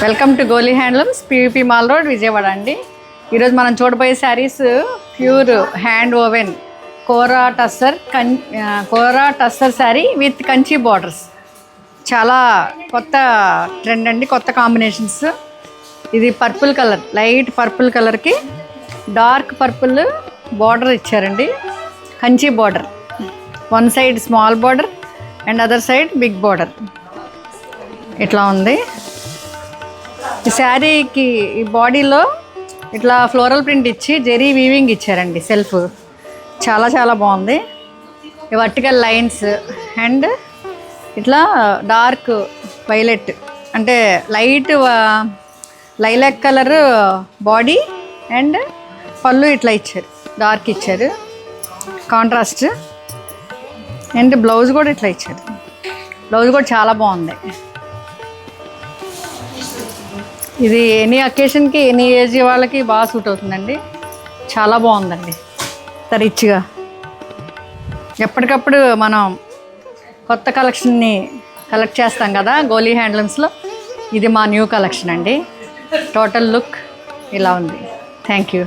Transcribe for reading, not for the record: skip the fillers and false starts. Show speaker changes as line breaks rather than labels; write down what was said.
Welcome to Goli handlooms, PVP mall road, Vijayawada అండి. ఈరోజు మనం చూడబోయే saris pure hand woven kora tussar sari with Kanchi borders. చాలా కొత్త ట్రెండ్ అండి, కొత్త కాంబినేషన్స్. ఇది పర్పుల్ కలర్, లైట్ పర్పుల్ కలర్కి డార్క్ పర్పుల్ బార్డర్ ఇచ్చారండి. Kanchi border, one side small border and other side big border. ఇట్లా ఉంది ఈ శారీకి. ఈ బాడీలో ఇట్లా ఫ్లోరల్ ప్రింట్ ఇచ్చి జెరీ వీవింగ్ ఇచ్చారండి. సెల్ఫ్ చాలా చాలా బాగుంది. ఈ వర్టికల్ లైన్స్ అండ్ ఇట్లా డార్క్ వైలెట్ అంటే light lilac colour body and పళ్ళు ఇట్లా ఇచ్చారు, డార్క్ ఇచ్చారు కాంట్రాస్ట్. అండ్ బ్లౌజ్ కూడా ఇట్లా ఇచ్చారు. బ్లౌజ్ కూడా చాలా బాగుంది. ఇది ఎనీ అకేషన్కి, ఎనీ ఏజ్ వాళ్ళకి బాగా సూట్ అవుతుందండి. చాలా బాగుందండి, రిచ్గా. ఎప్పటికప్పుడు మనం కొత్త కలెక్షన్ని కలెక్ట్ చేస్తాం కదా గోలీ హ్యాండ్లూమ్స్లో. ఇది మా న్యూ కలెక్షన్ అండి. టోటల్ లుక్ ఇలా ఉంది. Thank you.